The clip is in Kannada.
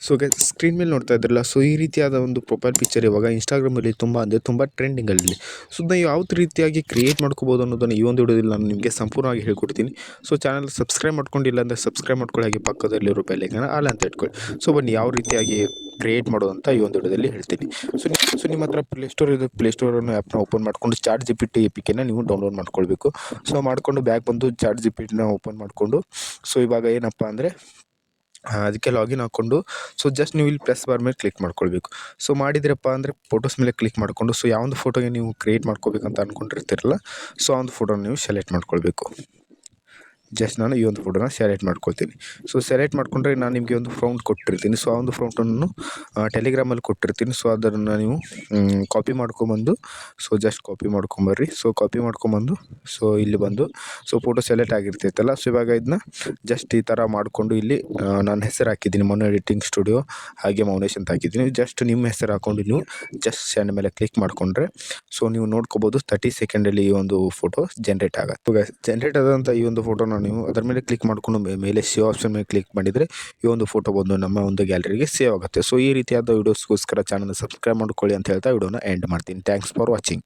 ಸೊ ಗೈಸ್ ಸ್ಕ್ರೀನ್ ಮೇಲೆ ನೋಡ್ತಾ ಇದ್ರಲ್ಲ, ಸೊ ಈ ರೀತಿಯಾದ ಒಂದು ಪ್ರೊಫೈಲ್ ಪಿಕ್ಚರ್ ಇವಾಗ ಇನ್ಸ್ಟಾಗ್ರಾಮಲ್ಲಿ ತುಂಬ ಟ್ರೆಂಡಿಂಗಲ್ಲಿ. ಸೊ ನಾವು ಯಾವ ರೀತಿಯಾಗಿ ಕ್ರಿಯೇಟ್ ಮಾಡ್ಕೋಬೋದು ಅನ್ನೋದನ್ನು ಈ ಒಂದು ವಿಡಿಯೋದಲ್ಲಿ ನಾನು ನಿಮಗೆ ಸಂಪೂರ್ಣವಾಗಿ ಹೇಳ್ಕೊಡ್ತೀನಿ. ಸೊ ಚಾನಲ್ ಸಬ್ಸ್ಕ್ರೈಬ್ ಮಾಡ್ಕೊಂಡಿಲ್ಲ ಅಂದರೆ ಸಬ್ಸ್ಕ್ರೈಬ್ ಮಾಡ್ಕೊಳ್ಳಿ, ಹಾಗೆ ಪಕ್ಕದಲ್ಲಿರೋ ಬೆಲ್ ಐಕಾನ್ ಆಲ್ ಅಂತ ಇಟ್ಕೊಳ್ಳಿ. ಸೊ ಬನ್ನಿ ಯಾವ ರೀತಿಯಾಗಿ ಕ್ರಿಯೇಟ್ ಮಾಡೋದು ಅಂತ ಈ ಒಂದು ವಿಡಿಯೋದಲ್ಲಿ ಹೇಳ್ತೀನಿ. ಸೊ ನಿಮ್ಮ ಹತ್ರ ಪ್ಲೇಸ್ಟೋರ್ ಇದೆ, ಪ್ಲೇಸ್ಟೋರನ್ನು ಆ್ಯಪ್ನ ಓಪನ್ ಮಾಡಿಕೊಂಡು ಚಾಟ್ GPT APKನ ನೀವು ಡೌನ್ಲೋಡ್ ಮಾಡ್ಕೊಳ್ಬೇಕು. ಸೊ ಮಾಡಿಕೊಂಡು ಬ್ಯಾಕ್ ಬಂದು ಚಾಟ್ GPTನ ಓಪನ್ ಮಾಡಿಕೊಂಡು, ಸೊ ಇವಾಗ ಏನಪ್ಪ ಅಂದರೆ ಅದಕ್ಕೆ ಲಾಗಿನ್ ಹಾಕ್ಕೊಂಡು, ಸೊ ಜಸ್ಟ್ ನೀವು ಇಲ್ಲಿ ಪ್ಲಸ್ ಬಾರ್ ಮೇಲೆ ಕ್ಲಿಕ್ ಮಾಡ್ಕೊಳ್ಬೇಕು. ಸೊ ಮಾಡಿದ್ರಪ್ಪ ಅಂದರೆ ಫೋಟೋಸ್ ಮೇಲೆ ಕ್ಲಿಕ್ ಮಾಡಿಕೊಂಡು, ಸೊ ಯಾವೊಂದು ಫೋಟೋಗೆ ನೀವು ಕ್ರಿಯೇಟ್ ಮಾಡ್ಕೋಬೇಕಂತ ಅಂದ್ಕೊಂಡಿರ್ತೀರಲ್ಲ, ಸೊ ಆ ಒಂದು ಫೋಟೋನ ನೀವು ಸೆಲೆಕ್ಟ್ ಮಾಡ್ಕೊಳ್ಬೇಕು. ಜಸ್ಟ್ ನಾನು ಈ ಒಂದು ಫೋಟೋನ ಸೆಲೆಕ್ಟ್ ಮಾಡ್ಕೊಳ್ತೀನಿ. ಸೊ ಸೆಲೆಕ್ಟ್ ಮಾಡಿಕೊಂಡ್ರೆ ನಾನು ನಿಮಗೆ ಒಂದು ಫೌಂಟ್ ಕೊಟ್ಟಿರ್ತೀನಿ. ಸೊ ಆ ಒಂದು ಫೌಂಟನ್ನು ಟೆಲಿಗ್ರಾಮಲ್ಲಿ ಕೊಟ್ಟಿರ್ತೀನಿ. ಸೊ ಅದನ್ನು ನೀವು ಕಾಪಿ ಮಾಡ್ಕೊಂಬಂದು, ಸೊ ಜಸ್ಟ್ ಕಾಪಿ ಮಾಡ್ಕೊಂಬರ್ರಿ. ಸೊ ಕಾಪಿ ಮಾಡ್ಕೊಂಬಂದು, ಸೊ ಇಲ್ಲಿ ಬಂದು, ಸೊ ಫೋಟೋ ಸೆಲೆಕ್ಟ್ ಆಗಿರ್ತೈತಲ್ಲ, ಸೊ ಇವಾಗ ಇದನ್ನ ಜಸ್ಟ್ ಈ ಥರ ಮಾಡಿಕೊಂಡು ಇಲ್ಲಿ ನಾನು ಹೆಸರು ಹಾಕಿದ್ದೀನಿ, ಮೊನ್ನೆ ಎಡಿಟಿಂಗ್ ಸ್ಟುಡಿಯೋ ಹಾಗೆ ಮೌನೇಶ್ ಅಂತ ಹಾಕಿದ್ದೀನಿ. ಜಸ್ಟ್ ನಿಮ್ಮ ಹೆಸರು ಹಾಕ್ಕೊಂಡು ನೀವು ಜಸ್ಟ್ ಸೆಂಡ್ ಮೇಲೆ ಕ್ಲಿಕ್ ಮಾಡಿಕೊಂಡ್ರೆ, ಸೊ ನೀವು ನೋಡ್ಕೋಬೋದು 30 ಸೆಕೆಂಡಲ್ಲಿ ಈ ಒಂದು ಫೋಟೋ ಜನ್ರೇಟ್ ಆಗುತ್ತೆ. ಜನ್ರೇಟ್ ಆದಂಥ ಈ ಒಂದು ಫೋಟೋನ ನೀವು ಅದರ ಮೇಲೆ ಕ್ಲಿಕ್ ಮಾಡಿಕೊಂಡು ಮೇಲೆ ಸೇವ್ ಆಪ್ಷನ್ ಮೇಲೆ ಕ್ಲಿಕ್ ಮಾಡಿದರೆ ಈ ಒಂದು ಫೋಟೋ ಬಂದು ನಮ್ಮ ಒಂದು ಗ್ಯಾಲರಿಗೆ ಸೇವ್ ಆಗುತ್ತೆ. ಸೊ ಈ ರೀತಿಯಾದ ವೀಡಿಯೋಸ್ಗೋಸ್ಕರ ಚಾನಲ್ ಸಬ್ಸ್ಕ್ರೈಬ್ ಮಾಡ್ಕೊಳ್ಳಿ ಅಂತ ಹೇಳ್ತಾ ವಿಡಿಯೋನ ಎಂಡ್ ಮಾಡ್ತೀನಿ. Thanks for watching.